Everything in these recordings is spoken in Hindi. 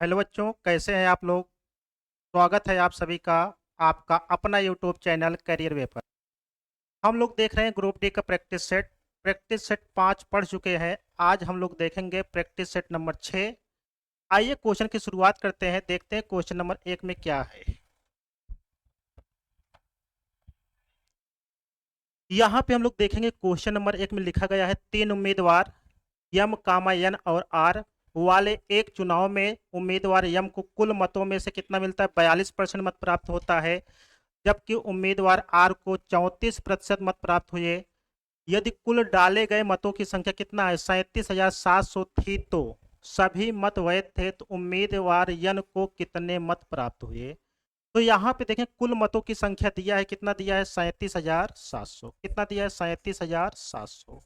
हेलो बच्चों, कैसे हैं आप लोग। स्वागत है आप सभी का आपका अपना यूट्यूब चैनल करियर वे पर। हम लोग देख रहे हैं ग्रुप डी का प्रैक्टिस सेट 5 पढ़ चुके हैं। आज हम लोग देखेंगे प्रैक्टिस सेट नंबर 6। आइए क्वेश्चन की शुरुआत करते हैं, देखते हैं क्वेश्चन नंबर 1 में क्या है। यहाँ पे हम लोग देखेंगे क्वेश्चन नंबर 1 में लिखा गया है 3 उम्मीदवार यम कामा एन और आर वाले एक चुनाव में उम्मीदवार यम को कुल मतों में से कितना मिलता है, 42% मत प्राप्त होता है, जबकि उम्मीदवार आर को 34% मत प्राप्त हुए। यदि कुल डाले गए मतों की संख्या कितना है, 37,700 थी, तो सभी मत वैध थे, तो उम्मीदवार यन को कितने मत प्राप्त हुए। तो यहाँ पे देखें कुल मतों की संख्या दिया है, कितना दिया है, 37,700। कितना दिया है, 37,700।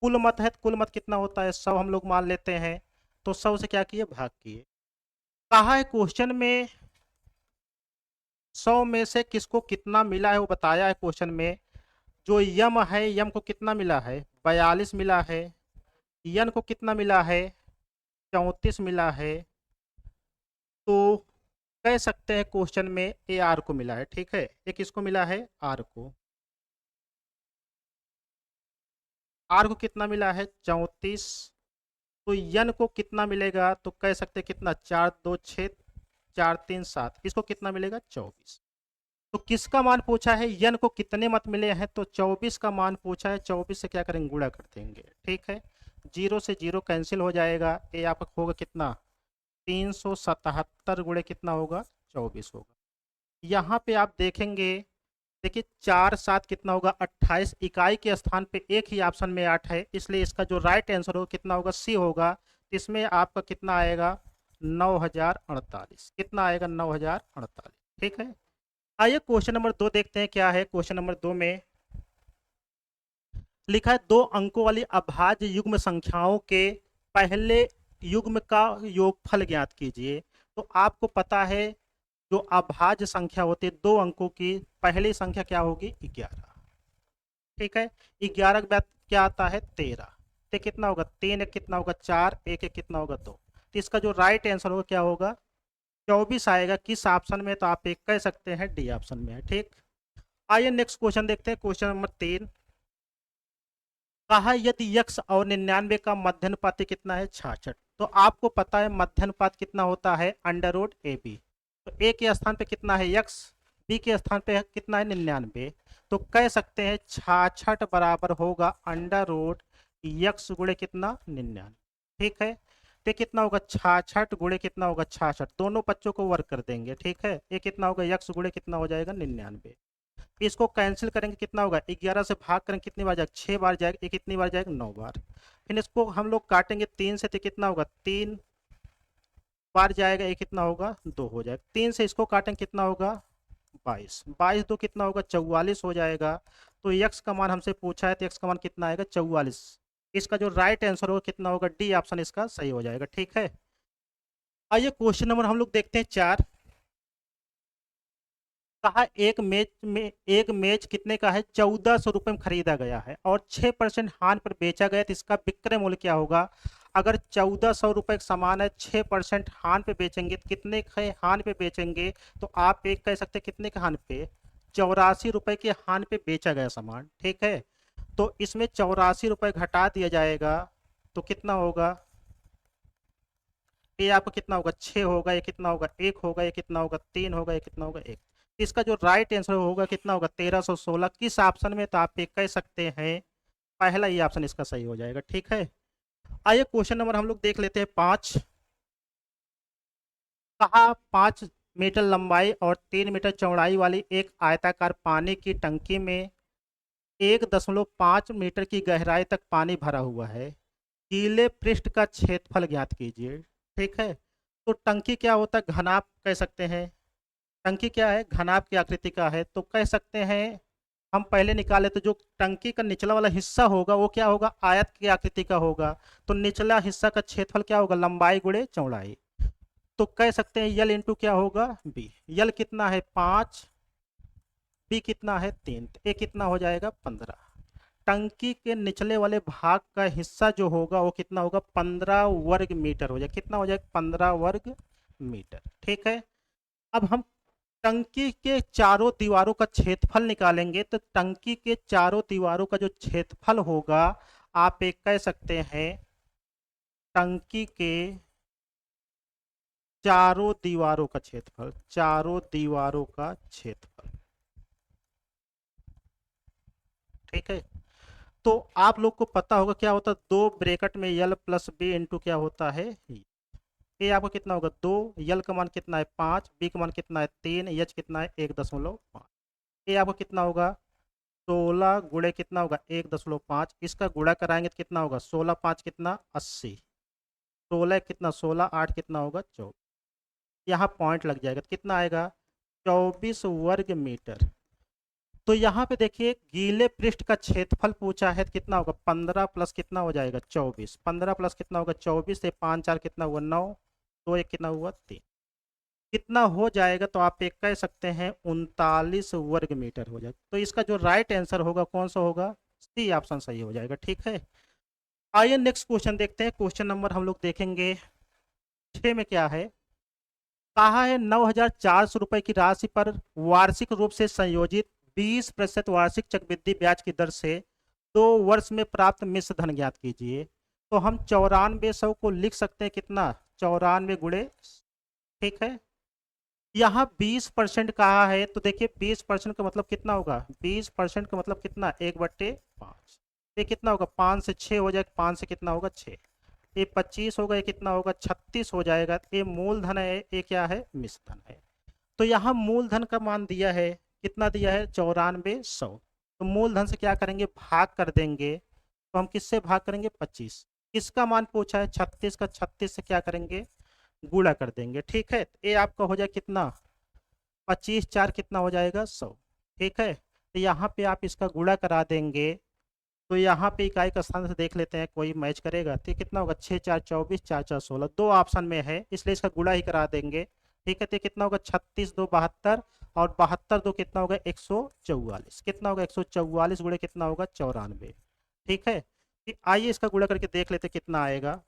कुल मत है तो कुल मत कितना होता है, 100 हम लोग मान लेते हैं। तो 100 से क्या किए, भाग किए। कहा है क्वेश्चन में 100 में से किसको कितना मिला है, वो बताया है क्वेश्चन में। जो यम है, यम को कितना मिला है, 42 मिला है। यन को कितना मिला है, 34 मिला है। तो कह सकते हैं क्वेश्चन में ए आर को मिला है। ठीक है, ये किसको मिला है, आर को। आर को कितना मिला है, 34। तो यन को कितना मिलेगा, तो कह सकते हैं कितना, 4 2 6, 4 3 7, इसको कितना मिलेगा, 24। तो किसका मान पूछा है, यन को कितने मत मिले हैं, तो 24 का मान पूछा है। 24 से क्या करेंगे, गुणा कर देंगे। ठीक है, जीरो से जीरो कैंसिल हो जाएगा। ये आपका होगा कितना, 377 गुणे कितना होगा, 24 होगा। यहाँ पे आप देखेंगे, देखिए 4 7 कितना होगा, 28। इकाई के स्थान पे एक ही ऑप्शन में 8 है, इसलिए इसका जो राइट आंसर होगा कितना होगा, सी होगा। तो इसमें आपका कितना आएगा, 9,048। कितना आएगा, 9,048। ठीक है। आइए क्वेश्चन नंबर 2 देखते हैं क्या है। क्वेश्चन नंबर 2 में लिखा है 2 अंकों वाली अभाज्य युग्म संख्याओं के पहले युग्म का योगफल ज्ञात कीजिए। तो आपको पता है जो अभाज्य संख्या होती है 2 अंकों की, पहली संख्या क्या होगी, 11। ठीक है, 11 के बाद क्या आता है, 13। तो कितना होगा, 3 एक कितना होगा, 4, 1 एक कितना होगा, 2। तो इसका जो राइट आंसर होगा क्या होगा, 24 आएगा। किस ऑप्शन में, तो आप एक कह सकते हैं डी ऑप्शन में है। ठीक। आइए नेक्स्ट क्वेश्चन देखते हैं। क्वेश्चन नंबर 3 कहा यदि यक्स और 99 का मध्यानुपाती कितना है, 66। तो आपको पता है मध्यानुपात कितना होता है, अंडर रूट ए बी। तो ए के स्थान पे कितना है, यक्स। बी के स्थान पे कितना है, 99। तो कह सकते हैं 66 बराबर होगा अंडर रूट यक्स गुणे कितना, 99। ठीक है, तो कितना होगा, 66 गुणे कितना होगा, 66। दोनों बच्चों को वर्क कर देंगे। ठीक है, ये कितना होगा, यक्स गुणे कितना हो जाएगा, 99। इसको कैंसिल करेंगे, कितना होगा, 11 से भाग करेंगे, कितनी बार जाएगा, 6 बार जाएगा। ये कितनी बार जाएगा, 9 बार। फिर इसको हम लोग काटेंगे 3 से, तो कितना होगा, 3 बार जाएगा। ये कितना होगा, 2 हो जाएगा। 3 से इसको काटेंगे, कितना होगा, 22। 22 2 कितना होगा, 44 हो जाएगा। तो यक्स का मान हमसे पूछा है, तो यक्स का मान कितना आएगा, 44। इसका जो राइट आंसर होगा कितना होगा, डी ऑप्शन इसका सही हो जाएगा। ठीक है। आइए क्वेश्चन नंबर हम लोग देखते हैं 4। कहा एक मेज कितने का है, 1400 रुपये में खरीदा गया है और 6% हान पर बेचा गया, तो इसका विक्रय मूल्य क्या होगा। अगर 1400 रुपये का सामान है, 6% हान पे बेचेंगे, तो कितने के हान पे बेचेंगे, तो आप एक कह सकते हैं कितने के हान पे, 84 रुपये के हान पे बेचा गया सामान। ठीक है, तो इसमें 84 रुपये घटा दिया जाएगा, तो कितना होगा, ये आपका कितना होगा, 6 होगा। ये कितना होगा, 1 होगा। ये कितना होगा, 3 होगा। ये कितना होगा, 1। इसका जो राइट आंसर होगा कितना होगा, 1316। किस ऑप्शन में, तो आप ये कह सकते हैं पहला ही ऑप्शन इसका सही हो जाएगा। ठीक है। आइए क्वेश्चन नंबर हम लोग देख लेते हैं 5। कहा 5 मीटर लंबाई और 3 मीटर चौड़ाई वाली एक आयताकार पानी की टंकी में 1.5 मीटर की गहराई तक पानी भरा हुआ है। गीले पृष्ठ का क्षेत्रफल ज्ञात कीजिए। ठीक है, तो टंकी क्या होता है, घनाभ कह सकते हैं। टंकी क्या है, घनाभ की आकृति का है, तो कह सकते हैं हम पहले निकाले, तो जो टंकी का निचला वाला हिस्सा होगा वो क्या होगा, आयत की आकृति का होगा। तो निचला हिस्सा का क्षेत्रफल क्या होगा, लंबाई गुणे चौड़ाई। तो कह सकते हैं यल इंटू क्या होगा, बी। यल कितना है, 5। बी कितना है, 3। तो ए कितना हो जाएगा, 15। टंकी के निचले वाले भाग का हिस्सा जो होगा वो कितना होगा, 15 वर्ग मीटर हो जाएगा। कितना हो जाएगा, 15 वर्ग मीटर। ठीक है, अब हम टंकी के चारों दीवारों का क्षेत्रफल निकालेंगे। तो टंकी के चारों दीवारों का जो क्षेत्रफल होगा, आप एक कह सकते हैं टंकी के चारों दीवारों का क्षेत्रफल, चारों दीवारों का क्षेत्रफल। ठीक है, तो आप लोग को पता होगा क्या होता है, दो ब्रैकेट में यल प्लस बी इंटू क्या होता है, ए आपको कितना होगा 2, यल का मान कितना है 5, बी का मान कितना है 3, एच कितना है 1.5। ए आपको कितना होगा 16 गुणे कितना होगा 1.5, इसका गुणा कराएंगे तो कितना होगा 16 5 कितना 80, 16 कितना 16 8 कितना होगा 24, यहाँ पॉइंट लग जाएगा तो कितना आएगा 24 वर्ग मीटर। तो यहाँ पे देखिए गीले पृष्ठ का क्षेत्रफल पूछा है तो कितना होगा 15 प्लस कितना हो जाएगा 24, 15 प्लस कितना होगा 24 से 5 4 कितना हुआ 9, 2 1 कितना हुआ 3, कितना हो जाएगा, तो आप एक कह सकते हैं 39 वर्ग मीटर हो जाएगा। तो इसका जो राइट आंसर होगा कौन सा होगा, सी ऑप्शन सही हो जाएगा। ठीक है, आइए नेक्स्ट क्वेश्चन देखते हैं। क्वेश्चन नंबर हम लोग देखेंगे 6 में क्या है, कहा है 9,400 रुपए की राशि पर वार्षिक रूप से संयोजित 20% वार्षिक चक्रवृद्धि ब्याज की दर से 2 वर्ष में प्राप्त मिश्र धन ज्ञात कीजिए। तो हम 9400 को लिख सकते हैं कितना 94 गुणे, ठीक है, यहाँ 20% कहा है तो देखिए 20% का मतलब कितना होगा, 20% का मतलब कितना 1/5, ये कितना होगा 5 से 6 हो जाएगा, 5 से कितना होगा 6, ये 25 होगा, ये कितना होगा 36 हो जाएगा। ये मूलधन है, ये क्या है मिश्र धन है। तो यहाँ मूलधन का मान दिया है, कितना दिया है 9400, तो मूलधन से क्या करेंगे भाग कर देंगे। तो हम किससे भाग करेंगे 25, किसका मान पूछा है 36 का, 36 से क्या करेंगे गुणा कर देंगे। ठीक है, ये आपका हो जाए कितना 25 4 कितना हो जाएगा 100। ठीक है, तो यहाँ पे आप इसका गुणा करा देंगे। तो यहाँ पे इकाई का स्थान से देख लेते हैं कोई मैच करेगा, तो कितना होगा 6 4 24, 4 4 16, दो ऑप्शन में है इसलिए इसका गुणा ही करा देंगे। ठीक है, तो कितना होगा 36 2 72, और 72 2 कितना होगा 144, कितना होगा 144 गुणे कितना होगा 94। ठीक है, आइए इसका गुणा करके देख लेते कितना आएगा।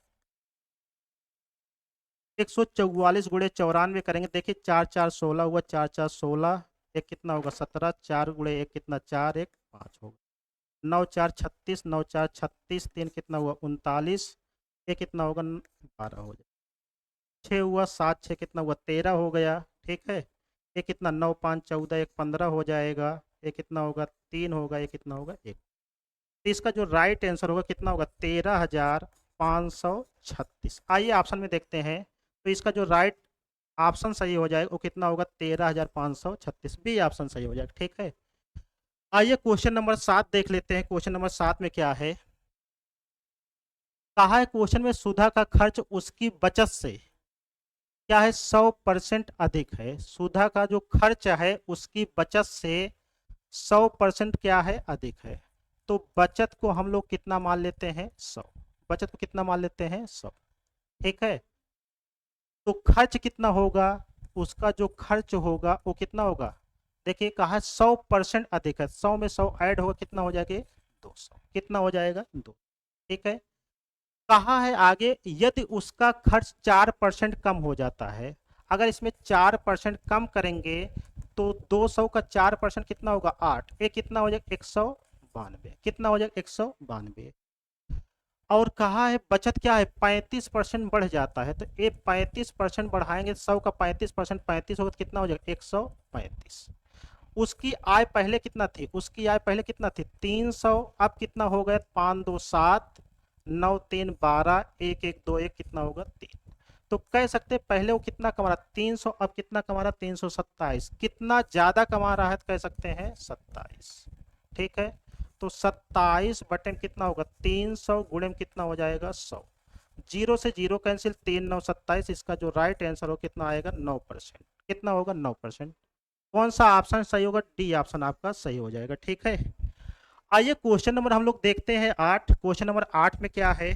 144 गुणे 94 करेंगे, देखिए 4 4 16 हुआ, 4 4 16, एक कितना होगा 17, 4 गुणे 1 कितना 4 1 5 होगा, 9 4 36, 9 4 36, 3 कितना हुआ 39, ये कितना होगा 12 हो जाए, 6 हुआ 7 6 कितना हुआ 13 हो गया। ठीक है, ये कितना 9 5 14, 1 15 हो जाएगा, ये कितना होगा 3 होगा, ये कितना होगा 1। तो इसका जो राइट आंसर होगा कितना होगा 13,536। आइए ऑप्शन में देखते हैं, तो इसका जो राइट ऑप्शन सही हो जाएगा वो कितना होगा 13,536, बी ऑप्शन सही हो जाएगा। ठीक है, आइए क्वेश्चन नंबर 7 देख लेते हैं। क्वेश्चन नंबर 7 में क्या है, कहा है क्वेश्चन में सुधा का खर्च उसकी बचत से क्या है 100% अधिक है। सुधा का जो खर्च है उसकी बचत से 100% क्या है अधिक है। तो बचत को हम लोग कितना मान लेते हैं 100, बचत को कितना मान लेते हैं 100। ठीक है, तो खर्च कितना होगा, उसका जो खर्च होगा वो कितना होगा, देखिए कहा 100% अधिक है, 100 में 100 ऐड होगा कितना हो जाएगा 200, कितना हो जाएगा 2। ठीक है, कहा है आगे यदि उसका खर्च 4% कम हो जाता है, अगर इसमें 4% कम करेंगे तो 200 का 4% कितना होगा 8, ये कितना हो जाएगा 192, कितना हो जाएगा 192। और कहा है बचत क्या है 35% बढ़ जाता है, तो ये 35% बढ़ाएंगे 100 का 35%, 35 होगा तो कितना हो जाएगा 135। उसकी आय पहले कितना थी, उसकी आय पहले कितना थी 300, अब कितना हो गया 5 2 7, 9 3 12, 1 1 2 1 कितना होगा 3। तो कह सकते पहले वो कितना कमा रहा 300, अब कितना कमा रहा 327, कितना ज्यादा कमा रहा है तो कह सकते हैं 27। ठीक है, तो 27 बटन कितना होगा 300 गुणे में कितना हो जाएगा 100, जीरो से जीरो कैंसिल, 3 9 27, इसका जो राइट आंसर हो कितना आएगा 9%, कितना होगा 9%। कौन सा ऑप्शन सही होगा, डी ऑप्शन आपका सही हो जाएगा। ठीक है, आइए क्वेश्चन नंबर हम लोग देखते हैं 8। क्वेश्चन नंबर 8 में क्या है,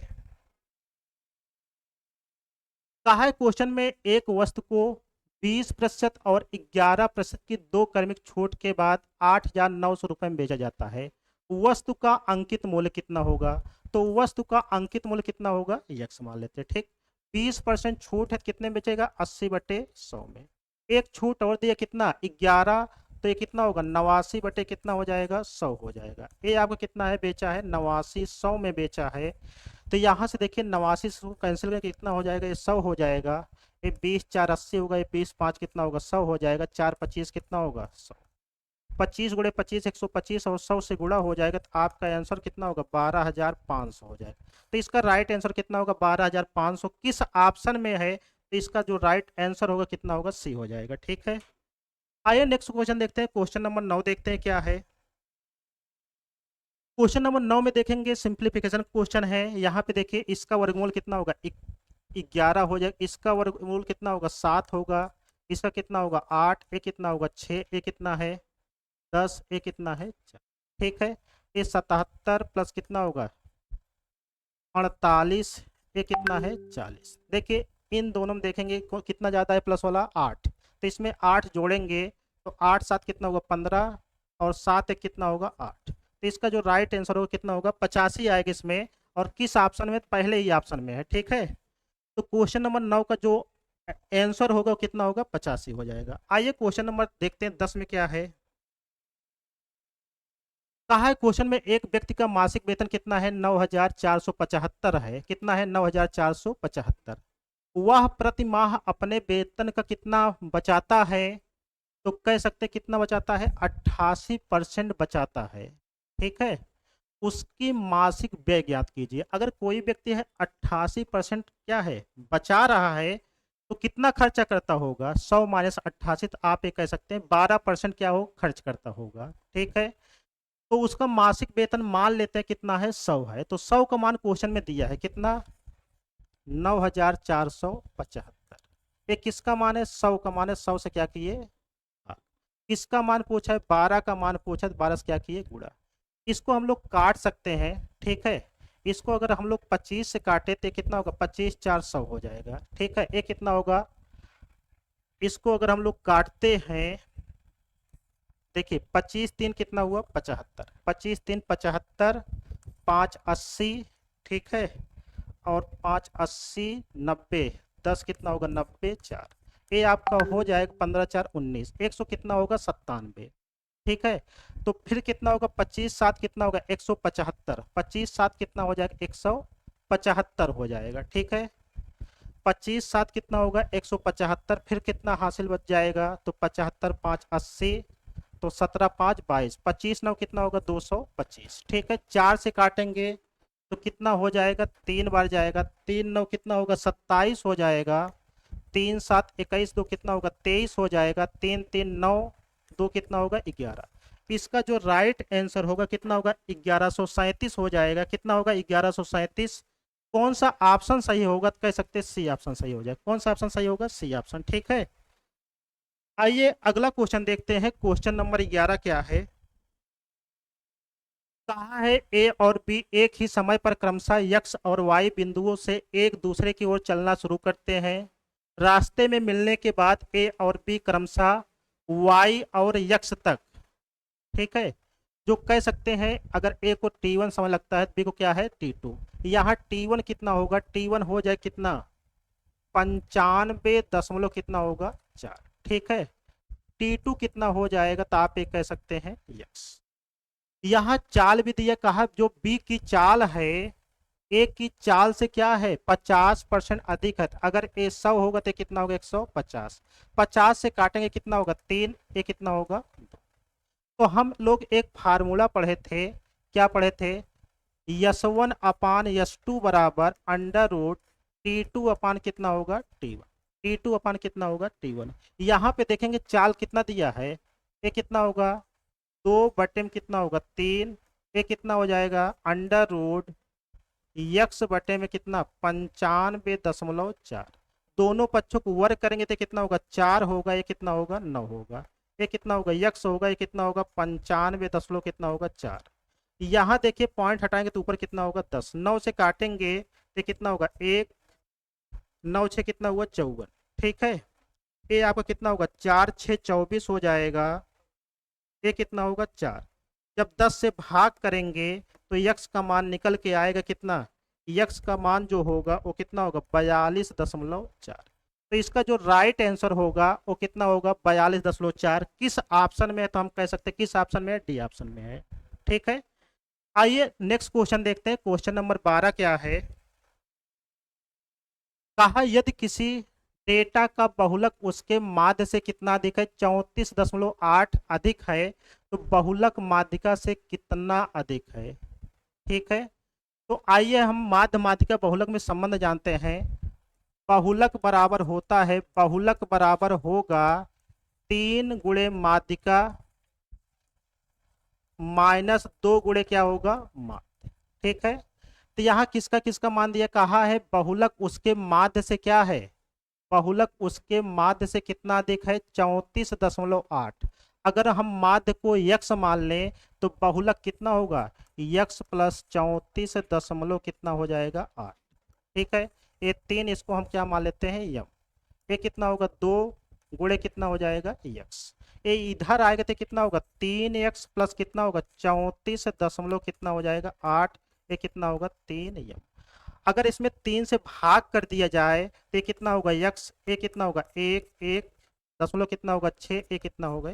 कहा है क्वेश्चन में एक वस्तु को 20% और 11% की दो क्रमिक छूट के बाद 8,900 रुपए में बेचा जाता है, वस्तु का अंकित मूल्य कितना होगा। तो वस्तु का अंकित मूल्य कितना होगा यक्स मान लेते हैं। ठीक, 20% छूट है, कितने में बेचेगा? 80/100 में। एक छूट और दिया, कितना? 11, तो ये कितना होगा? 89 कितना हो जाएगा? 100 हो जाएगा। ये आपको कितना है बेचा है? 89, 100 में बेचा है। तो यहाँ से देखिए 89 को कैंसिल करके कितना हो जाएगा? ये 100 हो जाएगा। ये 20 4 80 होगा, ये 20 5 कितना होगा? 100 हो जाएगा। 4 25 कितना होगा? 100। 25 गुणे 25 125 और 100 से गुणा हो जाएगा, तो आपका आंसर कितना होगा? 12,500 हो जाएगा। तो इसका राइट आंसर कितना होगा? 12,500 किस ऑप्शन में है? तो इसका जो राइट आंसर होगा कितना होगा? सी हो जाएगा। ठीक है, आइए नेक्स्ट क्वेश्चन देखते हैं। क्वेश्चन नंबर 9 देखते हैं क्या है। क्वेश्चन नंबर 9 में देखेंगे सिंप्लीफिकेशन क्वेश्चन है। यहाँ पे देखिए इसका वर्गमूल कितना होगा? 11 हो जाएगा। इसका वर्गमूल कितना होगा? 7 होगा। इसका कितना होगा? 8। ये कितना होगा? 6। ये कितना है? 10। ये कितना है? 4। ठीक है, ये 77 प्लस कितना होगा? 48। ये कितना है? 40। देखिए इन दोनों में देखेंगे कितना ज़्यादा है? प्लस वाला 8, तो इसमें 8 जोड़ेंगे तो 8 7 कितना होगा? 15 और 7 एक कितना होगा? 8। तो इसका जो राइट आंसर होगा कितना होगा? 85 आएगा इसमें। और किस ऑप्शन में? पहले ही ऑप्शन में है। ठीक है, तो क्वेश्चन नंबर 9 का जो आंसर होगा वो कितना होगा? 85 हो जाएगा। आइए क्वेश्चन नंबर देखते हैं 10 में क्या है। कहा है क्वेश्चन में एक व्यक्ति का मासिक वेतन कितना है? 9,475 है। कितना है? 9,475। वह प्रति माह अपने वेतन का कितना बचाता है? तो कह सकते हैं कितना बचाता है? 88% बचाता है। ठीक है, उसकी मासिक व्यय ज्ञात कीजिए। अगर कोई व्यक्ति है 88% क्या है? बचा रहा है, तो कितना खर्चा करता होगा? 100 माइनस 88, तो आप ये कह सकते हैं 12% क्या हो? खर्च करता होगा। ठीक है, तो उसका मासिक वेतन मान लेते हैं कितना है? 100 है। तो 100 का मान क्वेश्चन में दिया है कितना? 9,475। ये किसका मान है? 100 का मान है। 100 से क्या किए? हाँ। किसका मान पूछा है? 12 का मान पूछा है, 12 से क्या किए? गुणा। इसको हम लोग काट सकते हैं। ठीक है, इसको अगर हम लोग 25 से काटे तो कितना होगा? 25 4 100 हो जाएगा। ठीक है, ये कितना होगा? इसको अगर हम लोग काटते हैं, देखिए 25 3 कितना हुआ? 75। 25 3 75, 5 80। ठीक है, और 5 80 90, 10 कितना होगा? 90 4। ये आपका हो जाएगा 15 4 19, 100 कितना होगा? 97। ठीक है, तो फिर कितना होगा? 25 7 कितना होगा? 175। 25 7 कितना हो जाएगा? 175 हो जाएगा। ठीक है, 25 7 कितना होगा? 175। फिर कितना हासिल बच जाएगा? तो 75 5 80, तो 17 5 22, 25 9 कितना होगा? 225। ठीक है, 4 से काटेंगे तो कितना हो जाएगा? 3 बार जाएगा। 3 9 कितना होगा? 27 हो जाएगा। 3 7 21, 2 कितना होगा? 23 हो जाएगा। 3 3 9, 2 कितना होगा? 11। इसका जो राइट आंसर होगा कितना होगा? 1137 हो जाएगा। कितना होगा? 1137। कौन सा ऑप्शन सही होगा? तो कह सकते हैं सी ऑप्शन सही हो जाएगा। कौन सा ऑप्शन सही होगा? C option. ठीक है, आइए अगला क्वेश्चन देखते हैं। क्वेश्चन नंबर 11 क्या है। कहा है ए और बी एक ही समय पर क्रमशः यक्स और वाई बिंदुओं से एक दूसरे की ओर चलना शुरू करते हैं। रास्ते में मिलने के बाद ए और बी क्रमशः वाई और यक्स तक, ठीक है, जो कह सकते हैं अगर ए को T1 समय लगता है, बी को क्या है? T2। यहाँ T1 कितना होगा? T1 हो जाए कितना? 95 कितना होगा? 4। ठीक है, T2 कितना हो जाएगा? तो आप एक कह सकते हैं यक्स। यहाँ चाल भी दिया, कहा जो बी की चाल है ए की चाल से क्या है? 50% अधिक है। अगर ए 100 होगा तो कितना होगा? 150। 50 से काटेंगे कितना होगा? 3। ये कितना होगा? 2। तो हम लोग एक फार्मूला पढ़े थे। क्या पढ़े थे? यस1 अपान यस2 बराबर अंडर रूट T2 अपान कितना होगा? T1। T2 अपान कितना होगा? T1। यहाँ पे देखेंगे चाल कितना दिया है? ये कितना होगा? 2 बटे में कितना होगा? 3। ये कितना हो जाएगा? अंडर रूट यक्स बटे में कितना? 95.4। दोनों पक्षों को वर्ग करेंगे तो कितना होगा? 4 होगा। ये कितना होगा? 9 होगा। ये कितना होगा? यक्स होगा। ये कितना होगा? 95 कितना होगा? 4। यहाँ देखिए पॉइंट हटाएंगे तो ऊपर कितना होगा? 10। 9 से काटेंगे तो कितना होगा? 1 9 6 कितना हुआ? 54। ठीक है, ये आपका कितना होगा? 4 6 24 हो जाएगा। ये कितना होगा? 4। जब 10 से भाग करेंगे तो यक्स का मान निकल के आएगा कितना? यक्स का मान जो होगा वो कितना होगा 42.4। तो इसका जो राइट आंसर होगा वो कितना होगा 42.4। किस ऑप्शन में है तो हम कह सकते हैं किस ऑप्शन में है, डी ऑप्शन में है। ठीक है, आइए नेक्स्ट क्वेश्चन देखते हैं। क्वेश्चन नंबर 12 क्या है, कहा यदि किसी डेटा का बहुलक उसके माध्य से कितना अधिक है, 34.8 अधिक है, तो बहुलक माध्यिका से कितना अधिक है। ठीक है, तो आइए हम माध्य माध्यिका बहुलक में संबंध जानते हैं। बहुलक बराबर होता है, बहुलक बराबर होगा 3 गुणे माध्यिका माइनस 2 गुणे क्या होगा माध्य। ठीक है, तो यहाँ किसका किसका मान दिया, कहा है बहुलक उसके माध्य से क्या है, बहुलक उसके माध्य से कितना अधिक है 34.8। अगर हम माध्य को यक्स मान लें तो बहुलक कितना होगा यक्स प्लस 34 दशमलव कितना हो जाएगा 8। ठीक है, ये 3 इसको हम क्या मान लेते हैं यम। ये कितना होगा 2 गुणे कितना हो जाएगा यक्स। ये इधर आएगा तो कितना होगा 3x प्लस कितना होगा 34 दशमलव कितना हो जाएगा 8। ये कितना होगा 3 यम। अगर इसमें 3 से भाग कर दिया जाए तो ये कितना होगा यक्स, ये कितना होगा 1 1 दशमलव कितना होगा 6, ये कितना होगा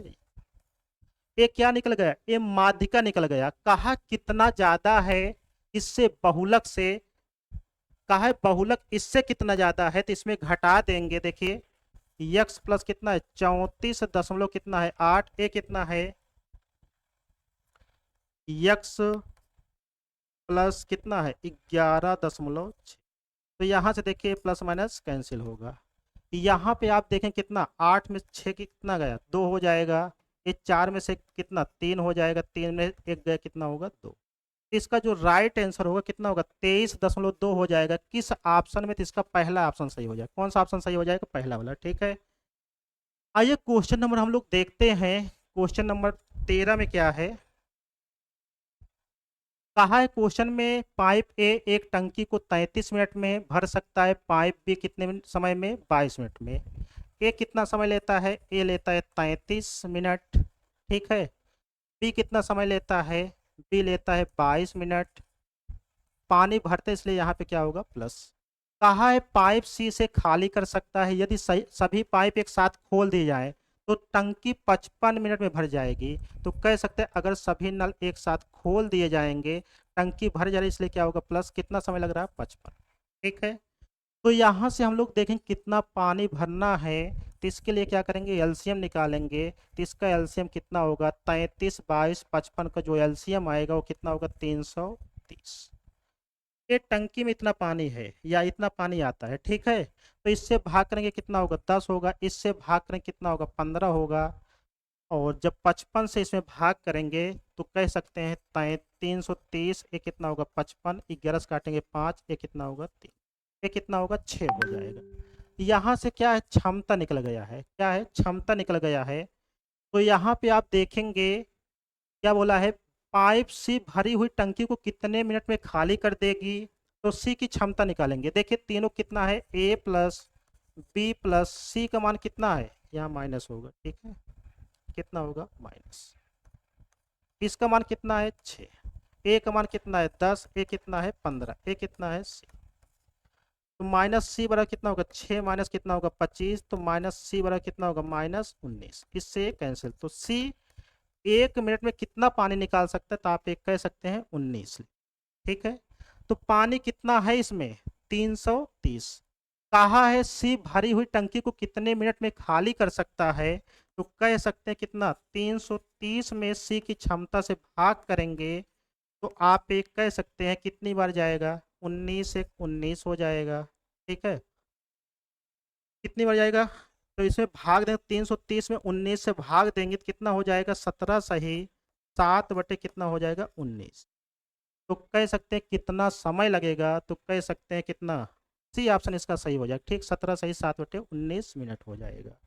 ये क्या निकल गया, ये माध्यिका निकल गया। कहा कितना ज्यादा है इससे बहुलक से, कहा है बहुलक इससे कितना ज्यादा है तो इसमें घटा देंगे। देखिए यक्स प्लस कितना है 34 दशमलव कितना है 8, ये कितना है यक्स प्लस कितना है 11.6। तो यहां से देखिए प्लस माइनस कैंसिल होगा। यहाँ पे आप देखें कितना 8 में 6 कितना गया 2 हो जाएगा, ये 4 में से कितना 3 हो जाएगा, 3 में 1 गया कितना होगा 2। इसका जो राइट आंसर होगा कितना होगा 23.2 हो जाएगा। किस ऑप्शन में, तो इसका पहला ऑप्शन सही हो जाएगा। कौन सा ऑप्शन सही हो जाएगा, पहला वाला। ठीक है, आइए क्वेश्चन नंबर हम लोग देखते हैं। क्वेश्चन नंबर 13 में क्या है, कहा है क्वेश्चन में पाइप ए एक टंकी को 33 मिनट में भर सकता है, पाइप बी कितने समय में 22 मिनट में। ए कितना समय लेता है, ए लेता है 33 मिनट। ठीक है, बी कितना समय लेता है, बी लेता है 22 मिनट। पानी भरते इसलिए यहाँ पे क्या होगा प्लस। कहा है पाइप सी से खाली कर सकता है, यदि सभी पाइप एक साथ खोल दिए जाए तो टंकी 55 मिनट में भर जाएगी। तो कह सकते हैं अगर सभी नल एक साथ खोल दिए जाएंगे टंकी भर जा रही, इसलिए क्या होगा प्लस। कितना समय लग रहा है 55। ठीक है, तो यहाँ से हम लोग देखें कितना पानी भरना है, तो इसके लिए क्या करेंगे एलसीएम निकालेंगे। तो इसका एलसीएम कितना होगा 33 22 55 का जो एलसीएम आएगा वो कितना होगा 330। ये टंकी में इतना पानी है या इतना पानी आता है। ठीक है, तो इससे भाग करेंगे कितना होगा 10 होगा, इससे भाग करेंगे कितना होगा 15 होगा, और जब 55 से इसमें भाग करेंगे तो कह सकते हैं 330। ये कितना होगा 55, 11 से काटेंगे 5, ये कितना होगा 3, ये कितना होगा 6 हो जाएगा। यहाँ से क्या है क्षमता निकल गया है, क्या है क्षमता निकल गया है। तो यहाँ पे आप देखेंगे क्या बोला है, पाइप सी भरी हुई टंकी को कितने मिनट में खाली कर देगी। तो सी की क्षमता निकालेंगे। देखिए तीनों कितना है ए प्लस बी प्लस सी का मान कितना है, यहाँ माइनस होगा। ठीक है, कितना होगा माइनस, इसका मान कितना है 6, ए का मान कितना है 10, ए कितना है 15, ए कितना है सी। तो माइनस सी बराबर कितना होगा 6 माइनस कितना होगा 25, तो माइनस सी बराबर कितना होगा -19। इससे कैंसिल, तो सी 1 मिनट में कितना पानी निकाल सकता है, तो आप एक कह सकते हैं 19। ठीक है, तो पानी कितना है इसमें 330। कहा है सी भरी हुई टंकी को कितने मिनट में खाली कर सकता है, तो कह सकते हैं कितना 330 में सी की क्षमता से भाग करेंगे तो आप एक कह सकते हैं कितनी बार जाएगा 19 एक 19 हो जाएगा। ठीक है, कितनी बार जाएगा, तो इसमें भाग दें 330 में 19 से भाग देंगे तो कितना हो जाएगा 17 सही 7 बटे कितना हो जाएगा 19। तो कह सकते हैं कितना समय लगेगा, तो कह सकते हैं कितना, सी ऑप्शन इसका सही हो जाएगा। ठीक, 17 सही 7 बटे 19 मिनट हो जाएगा।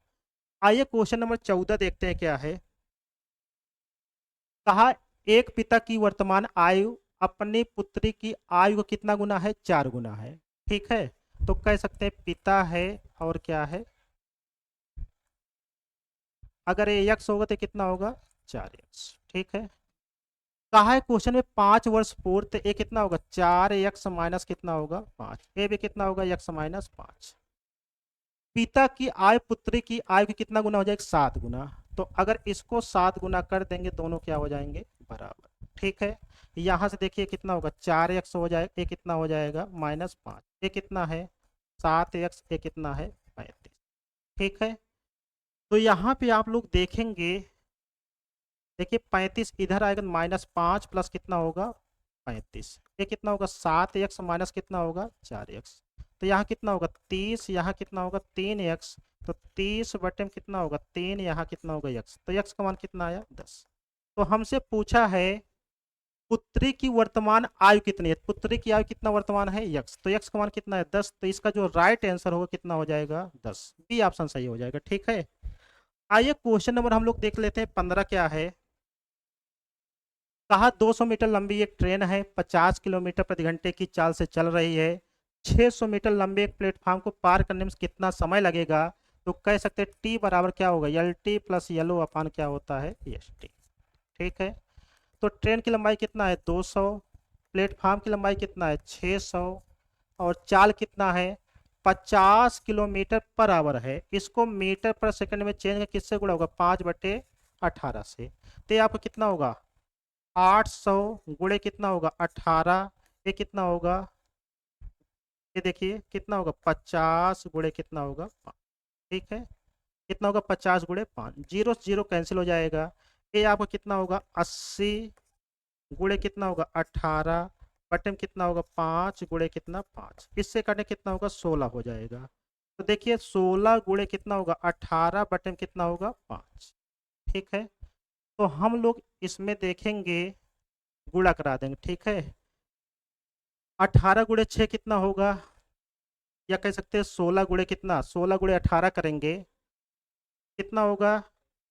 आइए क्वेश्चन नंबर 14 देखते हैं क्या है। कहा एक पिता की वर्तमान आयु अपनी पुत्री की आयु का कितना गुना है, 4 गुना है। ठीक है, तो कह सकते हैं पिता है और क्या है, अगर ये यक्स होगा तो कितना होगा 4x। ठीक है, कहा है क्वेश्चन में 5 वर्ष पूर्व, तो ये कितना होगा 4x माइनस कितना होगा 5, ये भी कितना होगा x माइनस 5। पिता की आय पुत्री की आय की कितना गुना हो जाएगा 7 गुना। तो अगर इसको 7 गुना कर देंगे दोनों क्या हो जाएंगे बराबर। ठीक है, यहां से देखिए कितना होगा 4x हो जाएगा, ये कितना हो जाएगा -5, ये कितना है 7x, ये कितना है 35। ठीक है, तो यहाँ पे आप लोग देखेंगे, देखिए 35 इधर आएगा -5 प्लस कितना होगा 35, ये कितना होगा 7x माइनस कितना होगा 4x। तो यहाँ कितना होगा 30, यहाँ कितना होगा 3x, तो 30 बटे में कितना होगा 3, यहाँ कितना होगा x, तो x का मान कितना आया 10। तो हमसे पूछा है पुत्री की वर्तमान आयु कितनी है, पुत्री की आयु कितना वर्तमान है x, तो x का मान कितना है 10। तो इसका जो राइट आंसर होगा कितना हो जाएगा 10, बी ऑप्शन सही हो जाएगा। ठीक है, आइए क्वेश्चन नंबर हम लोग देख लेते हैं 15 क्या है। कहा 200 मीटर लंबी एक ट्रेन है, 50 किलोमीटर प्रति घंटे की चाल से चल रही है, 600 मीटर लंबे एक प्लेटफॉर्म को पार करने में कितना समय लगेगा। तो कह सकते हैं टी बराबर क्या होगा एल टी प्लस येलो अपान क्या होता है एस टी। ठीक है, तो ट्रेन की लंबाई कितना है 200, प्लेटफॉर्म की लंबाई कितना है 600, और चाल कितना है 50 किलोमीटर पर आवर है। इसको मीटर पर सेकंड में चेंज किससे गुणा होगा 5/18 से। तो ये आपको कितना होगा 800 गुणे कितना होगा 18, ये कितना होगा, ये देखिए कितना होगा 50 गुणे कितना होगा 5। ठीक है, कितना होगा 50 गुणे 5, जीरो जीरो कैंसिल हो जाएगा। ये आपका कितना होगा 80 गुणे कितना होगा 18 बटे में कितना होगा 5 गुणे कितना 5, इससे करने कितना होगा 16 हो जाएगा। तो देखिए 16 गुणे कितना होगा 18 बटे में कितना होगा 5। ठीक है, तो हम लोग इसमें देखेंगे गुणा करा देंगे। ठीक है, 18 गुणे 6 कितना होगा, या कह सकते हैं 16 गुणे कितना 16 गुणे 18 करेंगे कितना होगा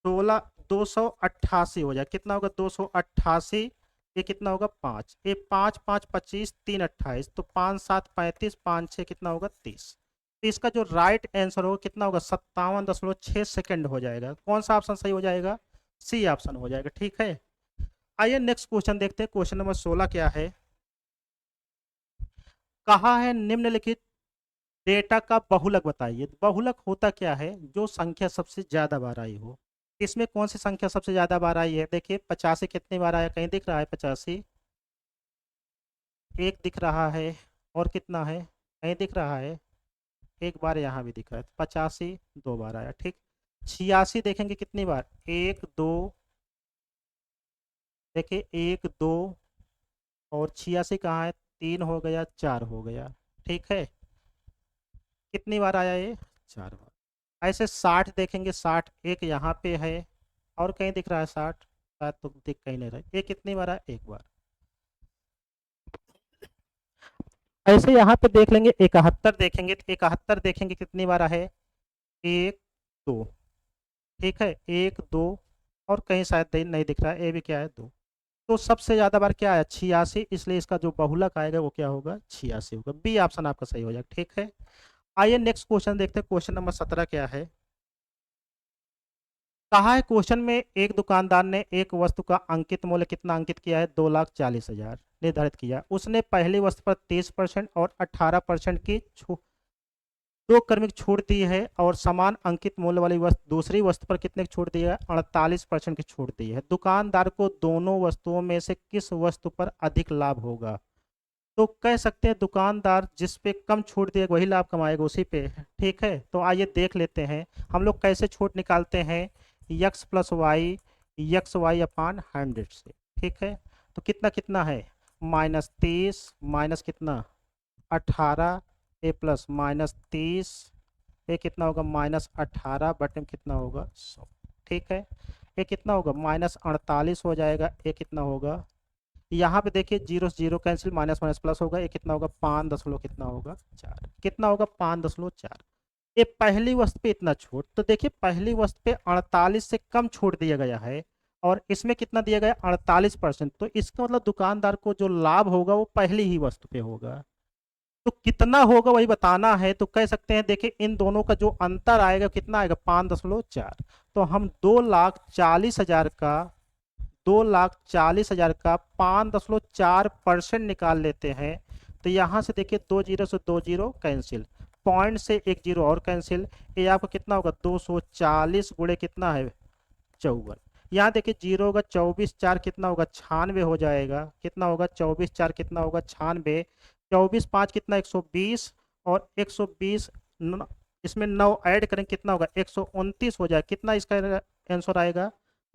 16, 288 हो जाए, कितना होगा 288, ये कितना होगा 5, ये 5 5 25 3 28, तो 5 7 35, 5 6 कितना होगा 30। तो इसका जो राइट आंसर होगा कितना होगा 57.6 सेकंड हो जाएगा। कौन सा ऑप्शन सही हो जाएगा, सी ऑप्शन हो जाएगा। ठीक है, आइए नेक्स्ट क्वेश्चन देखते हैं, क्वेश्चन नंबर 16 क्या है। कहा है निम्नलिखित डेटा का बहुलक बताइए। बहुलक होता क्या है, जो संख्या सबसे ज्यादा बार आई हो। इसमें कौन सी संख्या सबसे ज्यादा बार आई है, देखिए 85 कितनी बार आया, कहीं दिख रहा है 85, एक दिख रहा है, और कितना है कहीं दिख रहा है, एक बार यहाँ भी दिख रहा है, 85 2 बार आया। ठीक, 86 देखेंगे कितनी बार, 1 2, देखिए 1 2, और 86 कहाँ है 3 हो गया 4 हो गया। ठीक है, कितनी बार आया ये 4 बार। ऐसे 60 देखेंगे, 60 एक यहाँ पे है, और कहीं दिख रहा है 60, शायद तो दिख कहीं नहीं रहा है, ये कितनी बार आया एक बार। ऐसे यहाँ पे देख लेंगे 71 देखेंगे, तो 71 देखेंगे कितनी बार है 1 2। ठीक है, 1 2, और कहीं शायद नहीं दिख रहा है, ये भी क्या है 2। तो सबसे ज्यादा बार क्या आया 86, इसलिए इसका जो बहुलक आएगा वो क्या होगा 86 होगा, बी ऑप्शन आपका सही हो जाएगा। ठीक है, आइए नेक्स्ट क्वेश्चन देखते हैं, क्वेश्चन नंबर 17 क्या है। कहा है क्वेश्चन में एक दुकानदार ने एक वस्तु का अंकित मूल्य कितना अंकित किया है 2,40,000 निर्धारित किया। उसने पहली वस्तु पर 30% और 18% की दो क्रमिक छूट दी है, और समान अंकित मूल्य वाली वस्तु दूसरी वस्तु पर कितने की छूट दी है 48% की छूट दी है। दुकानदार को दोनों वस्तुओं में से किस वस्तु पर अधिक लाभ होगा। तो कह सकते हैं दुकानदार जिस पे कम छूट दिए वही लाभ कमाएगा उसी पे। ठीक है, तो आइए देख लेते हैं हम लोग कैसे छूट निकालते हैं, x plus y, x y upon 100 से। ठीक है, तो कितना कितना है -30 माइनस कितना 18, ए प्लस -30, ये कितना होगा -18 बटे में कितना होगा 100। ठीक है, ये कितना होगा -48 हो जाएगा, ये कितना होगा, यहाँ पे देखिए जीरो से zero cancel, minus minus plus होगा, ये कितना होगा 5 कितना होगा 4, कितना होगा 5.4। ये पहली वस्तु पे इतना छूट, तो देखिए पहली वस्तु पे 48 से कम छूट दिया गया है, और इसमें कितना दिया गया 48%, तो इसका मतलब दुकानदार को जो लाभ होगा वो पहली ही वस्तु पे होगा। तो कितना होगा वही बताना है, तो कह सकते हैं देखिए इन दोनों का जो अंतर आएगा कितना आएगा 5.4। तो हम 2,40,000 का 2,40,000 का 5.4% निकाल लेते हैं, तो यहाँ से देखिए 2 जीरो से 2 जीरो कैंसिल, पॉइंट से 1 जीरो और कैंसिल, ये आपका कितना होगा 240 गुणे कितना है 54। यहाँ देखिए जीरो होगा 24 4 कितना होगा 96 हो जाएगा, कितना होगा 24 4 कितना होगा 96, 24 5 कितना 120, और 120 इसमें 9 ऐड करें कितना होगा 129 हो जाए, कितना इसका आंसर आएगा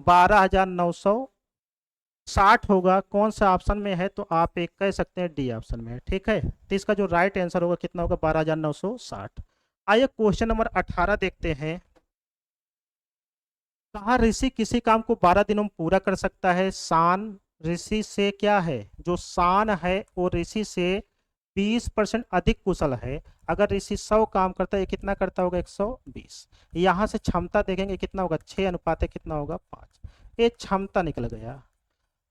12,960 होगा। कौन सा ऑप्शन में है, तो आप एक कह सकते हैं डी ऑप्शन में है, ठीक है। तो इसका जो राइट आंसर होगा कितना होगा 12,960। आइए क्वेश्चन नंबर 18 देखते हैं। कहा ऋषि किसी काम को 12 दिनों में पूरा कर सकता है, शान ऋषि से क्या है, जो शान है वो ऋषि से 20% अधिक कुशल है। अगर ऋषि 100 काम करता है, ये कितना करता होगा 120। यहाँ से क्षमता देखेंगे कितना होगा 6 अनुपात कितना होगा 5, ये क्षमता निकल गया।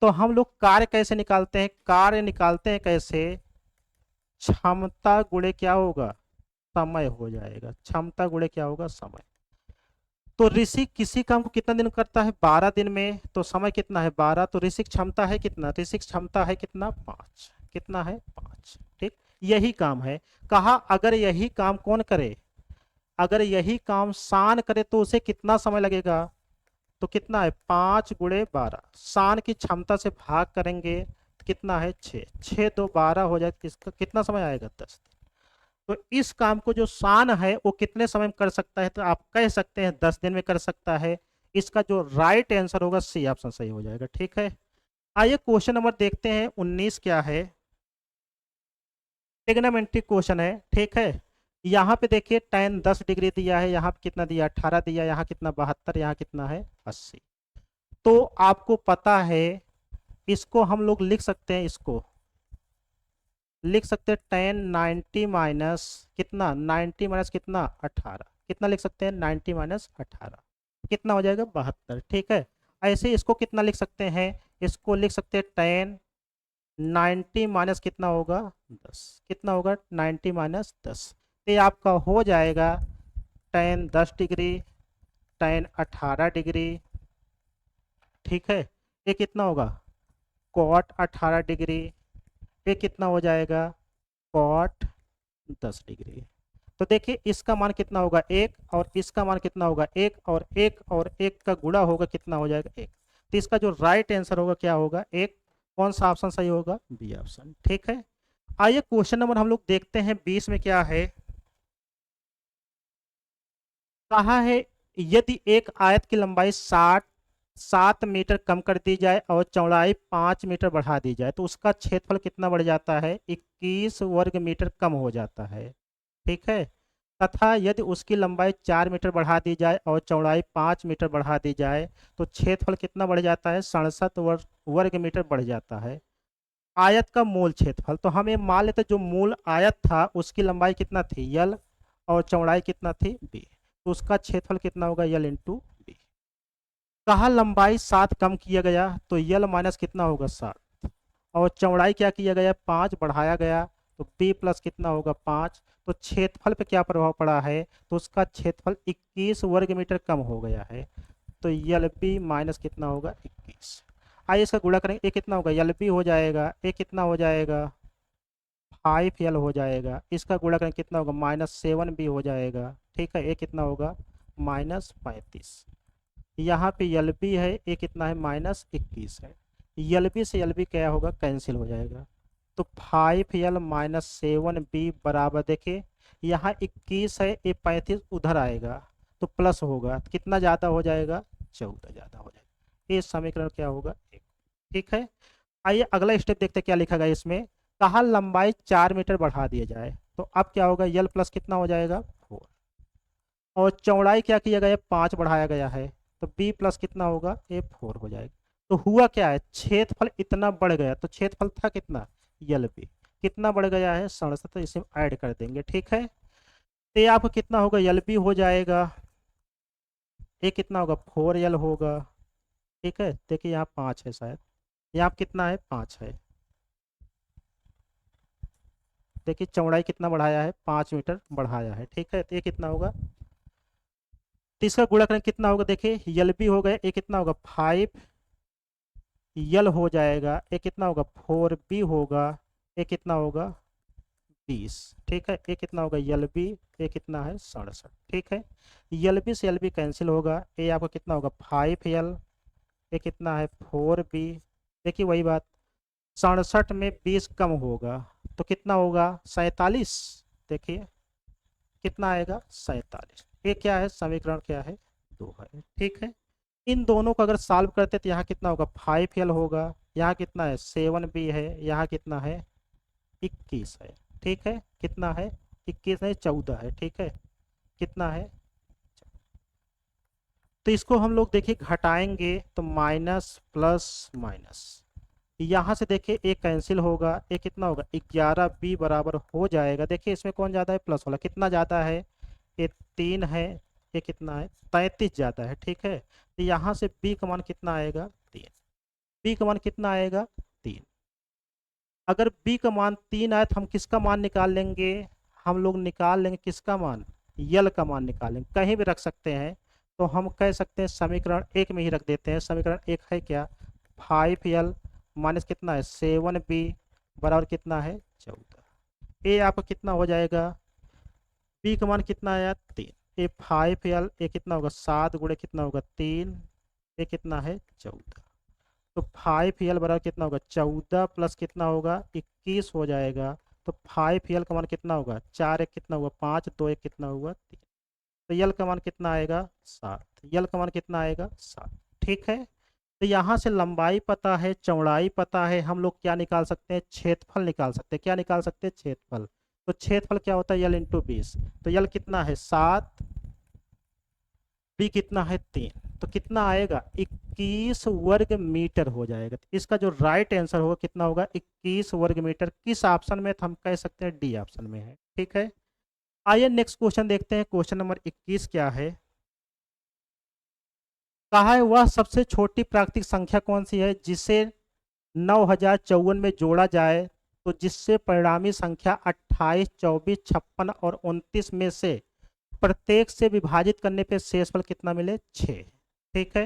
तो हम लोग कार्य कैसे निकालते हैं, कार्य निकालते हैं कैसे, क्षमता गुणे क्या होगा समय हो जाएगा, क्षमता गुणे क्या होगा समय। तो ऋषि किसी काम को कितना दिन करता है 12 दिन में, तो समय कितना है 12, तो ऋषि क्षमता है कितना, ऋषि क्षमता है कितना 5, कितना है 5, ठीक। यही काम है। कहा अगर यही काम कौन करे, अगर यही काम शान करे तो उसे कितना समय लगेगा, तो कितना है 5 गुणे 12, शान की क्षमता से भाग करेंगे तो कितना है 6, 6 2 12 हो जाए, किसका कितना समय आएगा 10। तो इस काम को जो शान है वो कितने समय में कर सकता है, तो आप कह सकते हैं 10 दिन में कर सकता है। इसका जो राइट आंसर होगा सी ऑप्शन सही हो जाएगा, ठीक है। आइए क्वेश्चन नंबर देखते हैं 19 क्या है, ट्रिग्नोमेट्रिक क्वेश्चन है, ठीक है। यहाँ पे देखिए tan 10 डिग्री दिया है, यहाँ पे कितना दिया 18 दिया, यहाँ कितना 72, यहाँ कितना है 80। तो आपको पता है इसको हम लोग लिख सकते हैं, इसको लिख सकते हैं tan 90 माइनस कितना 90 माइनस कितना 18, कितना लिख सकते हैं 90 माइनस 18, कितना हो जाएगा 72, ठीक है। ऐसे इसको कितना लिख सकते हैं, इसको लिख सकते हैं tan 90 माइनस कितना होगा 10, कितना होगा 90 माइनस 10, ये आपका हो जाएगा tan 10 डिग्री, tan 18 डिग्री, ठीक है। ये कितना होगा cot 18 डिग्री, ये कितना हो जाएगा cot 10 डिग्री। तो देखिए इसका मान कितना होगा 1, और इसका मान कितना होगा 1, और 1 और 1 का गुणा होगा कितना हो जाएगा 1। तो इसका जो राइट आंसर होगा क्या होगा 1। कौन सा ऑप्शन सही होगा बी ऑप्शन, ठीक है। आइए क्वेश्चन नंबर हम लोग देखते हैं 20 में क्या है। कहा है यदि एक आयत की लंबाई 7 मीटर कम कर दी जाए और चौड़ाई 5 मीटर बढ़ा दी जाए तो उसका क्षेत्रफल कितना बढ़ जाता है, 21 वर्ग मीटर कम हो जाता है, ठीक है। तथा यदि उसकी लंबाई 4 मीटर बढ़ा दी जाए और चौड़ाई 5 मीटर बढ़ा दी जाए तो क्षेत्रफल कितना बढ़ जाता है, 67 वर्ग मीटर बढ़ जाता है। आयत का मूल क्षेत्रफल, तो हम ये मान लेते जो मूल आयत था उसकी लंबाई कितना थी यल, और चौड़ाई कितना थी बी, तो उसका क्षेत्रफल कितना होगा यल इंटू बी। कहा लंबाई 7 कम किया गया तो यल माइनस कितना होगा 7, और चौड़ाई क्या किया गया 5 बढ़ाया गया, तो बी प्लस कितना होगा 5। तो क्षेत्रफल पे क्या प्रभाव पड़ा है, तो उसका क्षेत्रफल 21 वर्ग मीटर कम हो गया है, तो यल बी माइनस कितना होगा 21। आइए इसका गुणा करेंगे, ये कितना होगा यल बी हो जाएगा, ये कितना हो जाएगा 5 यल हो जाएगा, इसका गुणा करेंगे कितना होगा -7 बी हो जाएगा, ठीक है। ये कितना होगा -35, यहाँ पे यल बी है, ये कितना है -21 है, यल बी से यल बी क्या होगा कैंसिल हो जाएगा, तो 5 यल -7 बी बराबर देखिए यहाँ 21 है, ये 35 उधर आएगा तो प्लस होगा, तो कितना ज़्यादा हो जाएगा 14 ज़्यादा हो जाएगा, ये समीकरण क्या होगा 1, ठीक है। आइए अगला स्टेप देखते हैं क्या लिखा गया इसमें। कहा लंबाई 4 मीटर बढ़ा दिया जाए तो अब क्या होगा यल प्लस कितना हो जाएगा 4, और चौड़ाई क्या किया गया 5 बढ़ाया गया है, तो बी प्लस कितना होगा ए 4 हो जाएगा। तो हुआ क्या है क्षेत्रफल इतना बढ़ गया, तो क्षेत्रफल था कितना यल बी कितना बढ़ गया है 67, तो इसे ऐड कर देंगे, ठीक है। तो ये आपको कितना होगा यल बी हो जाएगा, ये कितना होगा 4 यल होगा, ठीक है। देखिए यहाँ 5 है शायद, यहाँ कितना है 5 है, देखिए चौड़ाई कितना बढ़ाया है 5 मीटर बढ़ाया है, ठीक है। तो ये कितना होगा, तो इसका गुणा करें कितना होगा, देखिए यल बी हो गया, ये कितना होगा 5 यल हो जाएगा, ये कितना होगा 4b होगा, ये कितना होगा 20। ठीक है, ये कितना होगा यल बी, ये कितना है 67। ठीक है, यल बी से यल बी कैंसिल होगा, ये आपका कितना होगा 5l, ये कितना है 4b। देखिए वही बात, 67 में 20 कम होगा तो कितना होगा 47। देखिए कितना आएगा 47। ये क्या है समीकरण क्या है 2 है। ठीक है, इन दोनों को अगर सॉल्व करते तो यहाँ कितना होगा 5l होगा, यहाँ कितना है 7b है, यहाँ कितना है 21 है। ठीक है, कितना है 21 नहीं 14 है। ठीक है, कितना है, तो इसको हम लोग देखिए घटाएंगे तो माइनस प्लस माइनस, यहाँ से देखिए एक कैंसिल होगा, ये कितना होगा 11b बराबर हो जाएगा। देखिए इसमें कौन ज़्यादा है प्लस वाला, कितना ज़्यादा है ये 3 है, ये कितना है 33 ज़्यादा है। ठीक है, तो यहाँ से b का मान कितना आएगा 3, b का मान कितना आएगा 3। अगर b का मान 3 आए तो हम किसका मान निकाल लेंगे, हम लोग निकाल लेंगे किसका मान, यल का मान निकालेंगे, कहीं भी रख सकते हैं। तो हम कह सकते हैं समीकरण 1 में ही रख देते हैं। समीकरण 1 है क्या 5l माइनस कितना है 7b बराबर कितना है 14। ए आपका कितना हो जाएगा, b का मान कितना आया 3, ए 5l, ए कितना होगा 7 गुणे कितना होगा 3, ए कितना है 14। तो 5l बराबर कितना होगा 14 प्लस कितना होगा 21 हो जाएगा। तो 5l का मान कितना होगा 4 एक कितना हुआ 5, 2 एक कितना हुआ 3। तो यल का मान कितना आएगा 7, यल का मान कितना आएगा 7। ठीक है, तो यहाँ से लंबाई पता है, चौड़ाई पता है, हम लोग क्या निकाल सकते हैं क्षेत्रफल निकाल सकते हैं। क्या निकाल सकते हैं क्षेत्रफल, तो क्षेत्रफल क्या होता है यल इंटू 20। तो यल कितना है 7, बी कितना है 3, तो कितना आएगा 21 वर्ग मीटर हो जाएगा। तो इसका जो राइट आंसर होगा कितना होगा 21 वर्ग मीटर। किस ऑप्शन में, तो हम कह सकते हैं डी ऑप्शन में है। ठीक है, आइए नेक्स्ट क्वेश्चन देखते हैं। क्वेश्चन नंबर 21 क्या है, कहा है वह सबसे छोटी प्राकृतिक संख्या कौन सी है जिसे 9054 में जोड़ा जाए तो जिससे परिणामी संख्या 28, 24, 56 और 29 में से प्रत्येक से विभाजित करने पे शेषफल कितना मिले 6। ठीक है,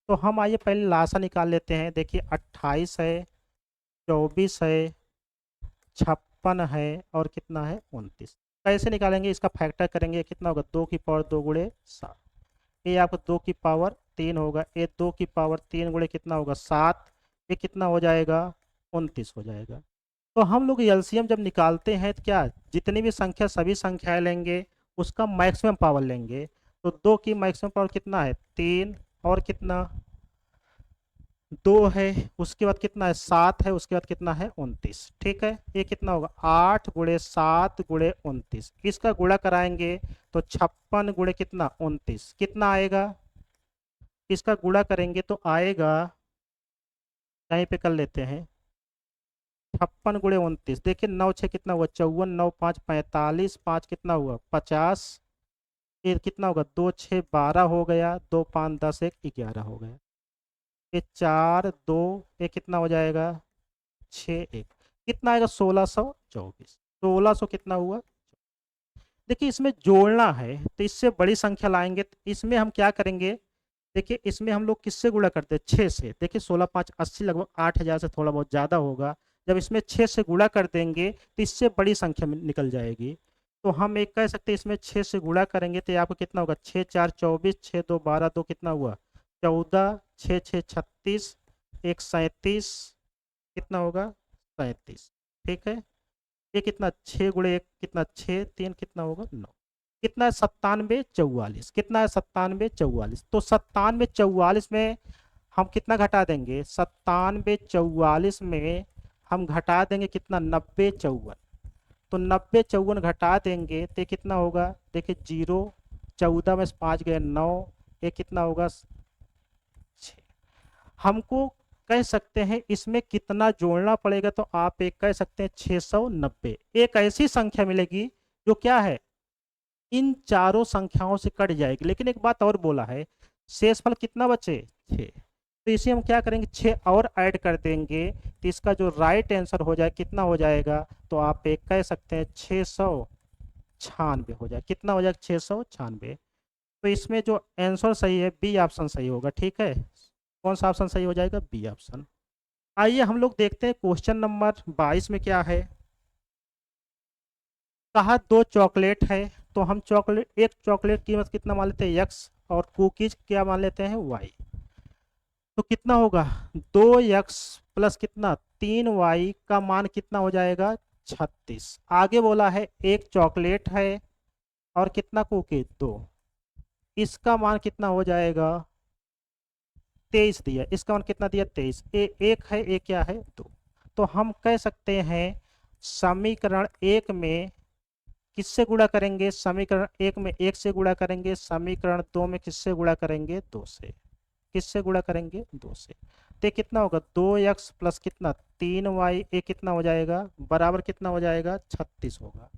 तो हम आइए पहले लासा निकाल लेते हैं। देखिए 28 है, 24 है, 56 है और कितना है 29। कैसे निकालेंगे, इसका फैक्टर करेंगे, कितना होगा 2 की पावर 2 गुणे 7, ये आपको 2 की पावर 3 होगा, ये 2 की पावर 3 गुणे कितना होगा 7, ये कितना हो जाएगा 29 हो जाएगा। तो हम लोग एलसीएम जब निकालते हैं तो क्या जितनी भी संख्या सभी संख्याएं लेंगे उसका मैक्सिमम पावर लेंगे। तो 2 की मैक्सिमम पावर कितना है 3 और कितना 2 है, उसके बाद कितना है 7 है, उसके बाद कितना है 29। ठीक है, ये कितना होगा 8 गुणे 7 गुणे 29, इसका गुणा कराएंगे तो 56 गुणे कितना 29 कितना आएगा, इसका गुणा करेंगे तो आएगा, कहीं पे कर लेते हैं 56 गुणे 29। देखिए 9 6 कितना हुआ 54, 9 5 45, 5 कितना हुआ 50, ये कितना होगा 2 6 12 हो गया, 2 5 10 1 11 हो गया, ये 4 2 ये कितना हो जाएगा 6 1 कितना आएगा 1624। 1600 कितना हुआ। देखिए इसमें जोड़ना है तो इससे बड़ी संख्या लाएंगे, तो इसमें हम क्या करेंगे, देखिए इसमें हम लोग किससे गुणा करते हैं 6 से। देखिए 16 5 80 लगभग 8000 से थोड़ा बहुत ज़्यादा होगा। जब इसमें 6 से गुणा कर देंगे तो इससे बड़ी संख्या निकल जाएगी। तो हम एक कह सकते हैं इसमें 6 से गुणा करेंगे तो ये आपको कितना होगा 6 4 24, 6 2 12, 2 कितना हुआ 14, 6 6 36, 1 37, कितना होगा 37। ठीक है, ये कितना 6 गुणे 1 कितना 6 3 कितना होगा 9, कितना है 97 44, कितना है 97 44। तो 97 44 में हम कितना घटा देंगे 97 44 में हम घटा देंगे कितना 90 54। तो 90 54 घटा देंगे तो ये कितना होगा, देखिए 0, 14 में से 5 गए 9, ये कितना होगा 6। हमको कह सकते हैं इसमें कितना जोड़ना पड़ेगा, तो आप एक कह सकते हैं 690। एक ऐसी संख्या मिलेगी जो क्या है इन चारों संख्याओं से कट जाएगी। लेकिन एक बात और बोला है शेषफल कितना बचे 6, तो इसे हम क्या करेंगे 6 और ऐड कर देंगे तो इसका जो राइट आंसर हो जाए कितना हो जाएगा, तो आप एक कह सकते हैं 696 हो जाए, कितना हो जाएगा 696। तो इसमें जो आंसर सही है बी ऑप्शन सही होगा। ठीक है, कौन सा ऑप्शन सही हो जाएगा बी ऑप्शन। आइए हम लोग देखते हैं क्वेश्चन नंबर 22 में क्या है। कहा दो चॉकलेट है, तो हम चॉकलेट, एक चॉकलेट कीमत कितना मान लेते हैं x, और कुकीज क्या मान लेते हैं y। तो कितना होगा 2x प्लस कितना 3y का मान कितना हो जाएगा 36। आगे बोला है एक चॉकलेट है और कितना कुकीज 2, इसका मान कितना हो जाएगा 23 दिया, इसका मान कितना दिया 23, एक है एक क्या है 2। तो हम कह सकते हैं समीकरण एक में किससे गुणा करेंगे, समीकरण एक में एक से गुणा करेंगे, समीकरण दो में किससे गुणा करेंगे दो से, किससे गुणा करेंगे दो से। तो ये कितना होगा 2x प्लस कितना 3y, ये कितना हो जाएगा बराबर कितना हो जाएगा 36 होगा,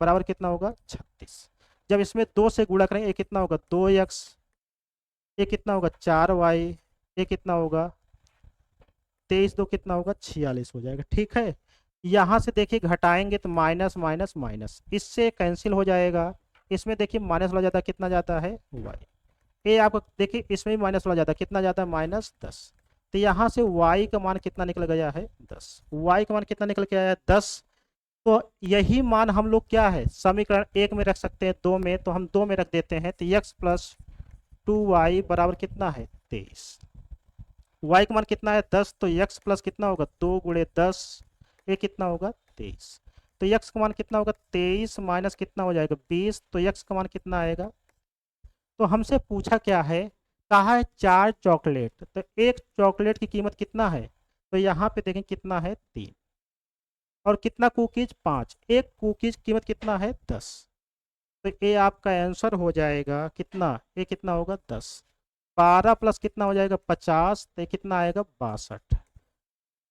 बराबर कितना होगा 36। जब इसमें दो से गुणा करेंगे ये कितना होगा 2x, ये कितना होगा 4y, ये कितना होगा 23 दो कितना होगा 46 हो जाएगा। ठीक है, यहाँ से देखिए घटाएंगे तो माइनस माइनस माइनस, इससे कैंसिल हो जाएगा। इसमें देखिए माइनस वाला जाता है, कितना जाता है y, ये आपको देखिए इसमें भी माइनस वाला जाता है, कितना जाता है -10। तो यहाँ से y का मान कितना निकल गया है 10, y का मान कितना निकल के आया है 10। तो यही मान हम लोग क्या है समीकरण एक में रख सकते हैं, दो में, तो हम दो में रख देते हैं। तो x प्लस 2y बराबर कितना है 23, y का मान कितना है 10, तो x प्लस कितना होगा 2 गुणे 10, ये कितना होगा 23। तो x का मान कितना होगा 23 माइनस कितना हो जाएगा 20, तो x का मान कितना आएगा। तो हमसे पूछा क्या है, कहा है 4 चॉकलेट, तो एक चॉकलेट की कीमत कितना है, तो यहाँ पे देखें कितना है 3, और कितना कुकीज 5, एक कुकीज कीमत कितना है 10। तो ये आपका आंसर हो जाएगा कितना, ये कितना होगा 10, 12 प्लस कितना हो जाएगा 50, तो ये कितना आएगा 62।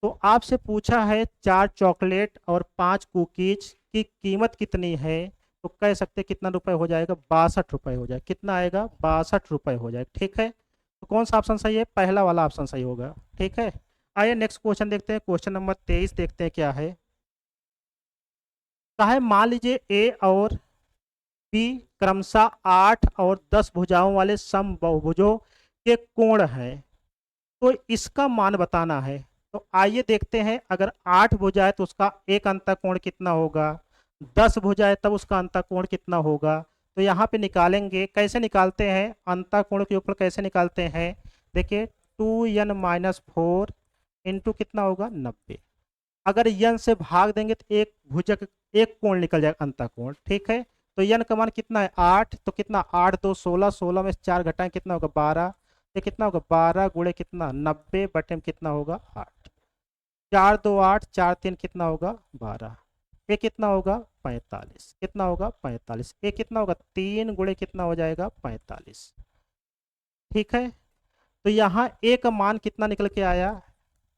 तो आपसे पूछा है 4 चॉकलेट और 5 कुकीज की कीमत कितनी है, तो कह सकते हैं कितना रुपए हो जाएगा 62 रुपए हो जाएगा, कितना आएगा 62 रुपए हो जाएगा। ठीक है, तो कौन सा ऑप्शन सही है, पहला वाला ऑप्शन सही होगा। ठीक है, आइए नेक्स्ट क्वेश्चन देखते हैं, क्वेश्चन नंबर 23 देखते हैं क्या है। कहा है मान लीजिए ए और बी क्रमशः 8 और 10 भुजाओं वाले समबाहुभुजों के कोण है, तो इसका मान बताना है। तो आइए देखते हैं, अगर 8 भुजा है तो उसका एक अंतःकोण कितना होगा, 10 भुजा है तब उसका अंतःकोण कितना होगा। तो यहाँ पे निकालेंगे, कैसे निकालते हैं अंतःकोण के ऊपर कैसे निकालते हैं, देखिए 2n-4 इंटू कितना होगा 90। अगर यन से भाग देंगे तो एक भुजक एक कोण निकल जाएगा अंतःकोण। ठीक है, तो यन का मान कितना है 8, तो कितना 8 2 16, 16 में 4 घटाएं कितना होगा 12, ये कितना होगा 12 गुणे कितना 90 बटे में कितना होगा 8, 4 2 8, 4 3 कितना होगा 12, ये कितना होगा 45, कितना होगा 45, ये कितना होगा 3 गुणे कितना हो जाएगा 45। ठीक है, तो यहाँ ए का मान कितना निकल के आया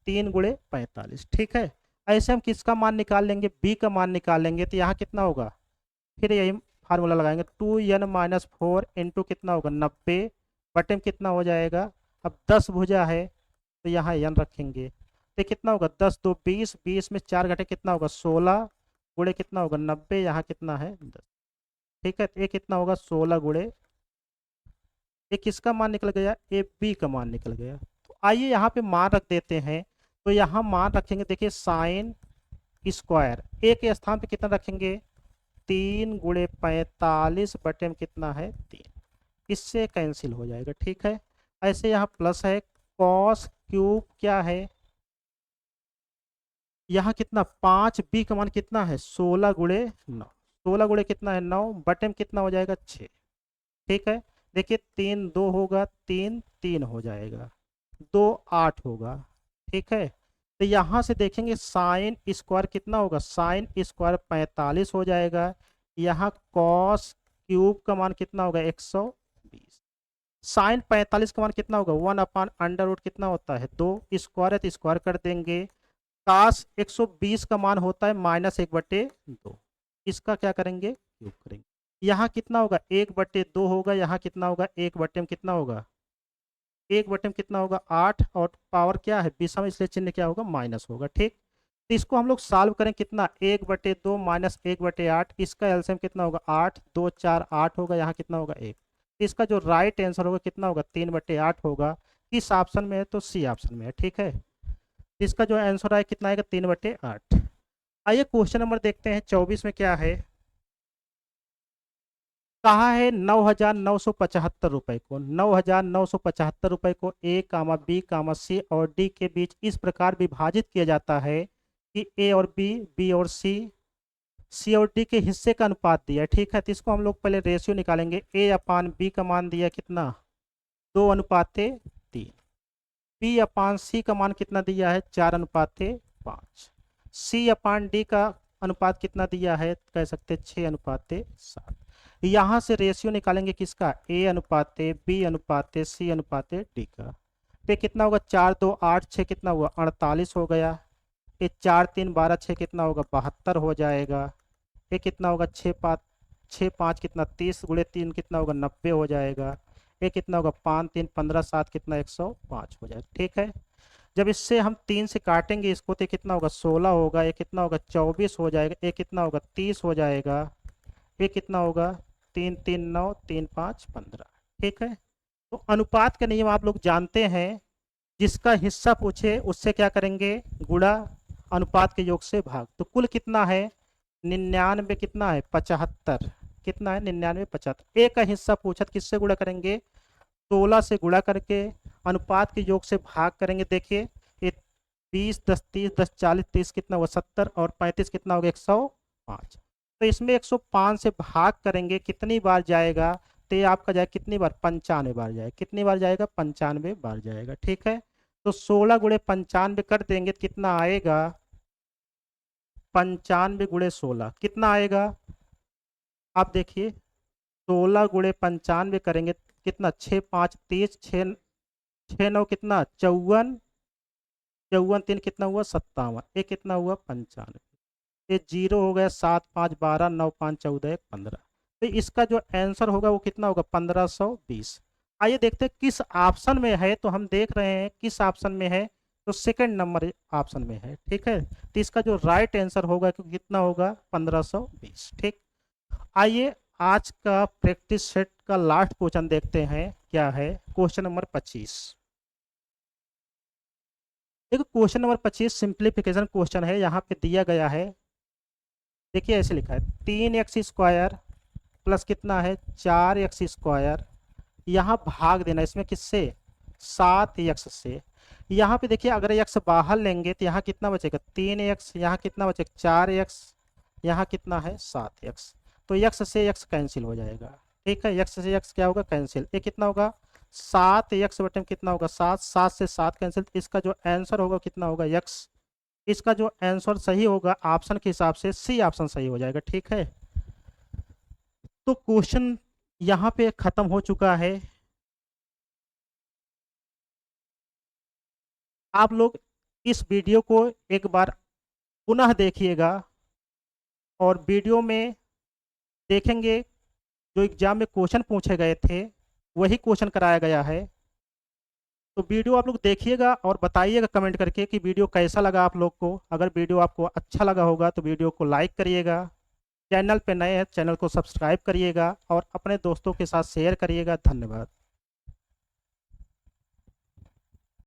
3 गुणे 45। ठीक है, ऐसे हम किसका मान निकाल लेंगे, बी का मान निकाल लेंगे। तो यहाँ कितना होगा, फिर यही फार्मूला लगाएंगे 2n-4 इंटू कितना होगा 90 बटे में कितना हो जाएगा, अब 10 भुजा है तो यहाँ n रखेंगे, तो कितना होगा 10 2 20, 20 में 4 घटे कितना होगा 16 गुणे कितना होगा 90, यहाँ कितना है 10। ठीक है, तो ये कितना होगा 16 गुणे, ये किसका मान निकल गया, ए बी का मान निकल गया। तो आइए यहाँ पे मान रख देते हैं, तो यहाँ मान रखेंगे, देखिए साइन स्क्वायर ए के स्थान पे कितना रखेंगे 3 गुणे 45 बटे में कितना है 3, इससे कैंसिल हो जाएगा। ठीक है, ऐसे यहाँ प्लस है कॉस क्यूब क्या है, यहाँ कितना 5 बी का मान कितना है 16 गुणे 9, 16 गुणे कितना है 9 बटे में कितना हो जाएगा 6। ठीक है, देखिए 3 2 होगा, 3 3 हो जाएगा, 2 8 होगा। ठीक है, तो यहाँ से देखेंगे साइन स्क्वायर कितना होगा, साइन स्क्वायर 45 हो जाएगा, यहाँ कॉस क्यूब का मान कितना होगा 120, साइन 45 का मान कितना होगा 1/√, कितना होता है 2, स्क्वायर है तो स्क्वायर कर देंगे, कास 120 का मान होता है -1/2, इसका क्या करेंगे क्यूब करेंगे, यहाँ कितना होगा 1/2 होगा, यहाँ कितना होगा 1/, में कितना होगा 1/, में कितना होगा 8, और पावर क्या है विषम, इसलिए चिन्ह क्या होगा माइनस होगा। ठीक, तो इसको हम लोग सॉल्व करें कितना 1/2 माइनस 1/8, इसका एलसीएम कितना होगा 8 2 4 8 होगा, यहाँ कितना होगा 1, इसका जो राइट आंसर होगा कितना होगा 3/8 होगा। किस ऑप्शन में है, तो सी ऑप्शन में है। ठीक है, तो इसका जो आंसर आए कितना आएगा 3/8। आइए क्वेश्चन नंबर देखते हैं 24 में क्या है। कहा है 9,975 रुपए को 9,975 रुपए को ए कामा बी कामा सी और डी के बीच इस प्रकार विभाजित किया जाता है कि ए और बी और सी और डी के हिस्से का अनुपात दिया है। ठीक है, तो इसको हम लोग पहले रेशियो निकालेंगे। ए अपान बी का मान दिया कितना 2:3। बी अपान सी का मान कितना दिया है 4:5। सी अपान डी का अनुपात कितना दिया है कह सकते 6:7। यहाँ से रेशियो निकालेंगे किसका ए अनुपाते बी अनुपाते सी अनुपाते डी का। तो ये कितना होगा 4 2 8 6 कितना हुआ 48 हो गया। ये 4 3 12 6 कितना होगा 72 हो जाएगा। ये कितना होगा 6 5 कितना 30 गुणे 3 कितना होगा 90 हो जाएगा। ये कितना होगा 5 3 15 7 कितना 105 हो जाएगा। ठीक है, जब इससे हम 3 से काटेंगे इसको तो कितना होगा 16 होगा। ये कितना होगा 24 हो जाएगा। ये कितना होगा 30 हो जाएगा। ये कितना होगा 3 3 9 3 5 15। ठीक है, तो अनुपात का नियम आप लोग जानते हैं। जिसका हिस्सा पूछे उससे क्या करेंगे गुणा अनुपात के योग से भाग। तो कुल कितना है 99 कितना है 75 कितना है 99 75। ए का हिस्सा पूछा तो किससे गुणा करेंगे 16 से गुणा करके अनुपात के योग से भाग करेंगे। देखिए ये 20 10 30 10 40 30 कितना हुआ 70 और 35 कितना हो गया 105। तो इसमें 105 से भाग करेंगे कितनी बार जाएगा तो ये आपका जाएगा कितनी बार 95 बार जाएगा। कितनी बार जाएगा 95 बार जाएगा। ठीक है, तो 16 गुणे 95 कर देंगे तो कितना आएगा 95 गुणे 16 कितना आएगा आप देखिए 16 गुणे 95 करेंगे कितना 6 5 30 6 6 9 कितना 54 54 3 कितना हुआ 57। ये कितना हुआ 95। ये 0 हो गया 7 5 12 9 5 14 1 15। तो इसका जो आंसर होगा वो कितना होगा 1520। आइए देखते हैं किस ऑप्शन में है। तो हम देख रहे हैं किस ऑप्शन में है तो सेकंड नंबर ऑप्शन में है। ठीक है, तो इसका जो राइट आंसर होगा कितना होगा 1520। ठीक, आइए आज का प्रैक्टिस सेट का लास्ट क्वेश्चन देखते हैं क्या है। Question number 25। देखो क्वेश्चन नंबर 25 सिंप्लीफिकेशन क्वेश्चन है। यहाँ पे दिया गया है देखिए ऐसे लिखा है 3x² प्लस कितना है 4x²। यहाँ भाग देना इसमें किससे 7x से। यहाँ पे देखिए अगर x बाहर लेंगे तो यहाँ कितना बचेगा 3x। यहाँ कितना बचेगा 4x। यहाँ कितना है 7x। तो x से x कैंसिल हो जाएगा। ठीक है, x से x क्या होगा कैंसिल। ये कितना होगा 7x बटे में कितना होगा 7 7 से 7 कैंसिल। इसका जो आंसर होगा कितना होगा x। इसका जो आंसर सही होगा ऑप्शन के हिसाब से सी ऑप्शन सही हो जाएगा। ठीक है, तो क्वेश्चन यहाँ पे खत्म हो चुका है। आप लोग इस वीडियो को एक बार पुनः देखिएगा और वीडियो में देखेंगे जो एग्जाम में क्वेश्चन पूछे गए थे वही क्वेश्चन कराया गया है। तो वीडियो आप लोग देखिएगा और बताइएगा कमेंट करके कि वीडियो कैसा लगा आप लोग को। अगर वीडियो आपको अच्छा लगा होगा तो वीडियो को लाइक करिएगा। चैनल पे नए हैं चैनल को सब्सक्राइब करिएगा और अपने दोस्तों के साथ शेयर करिएगा। धन्यवाद।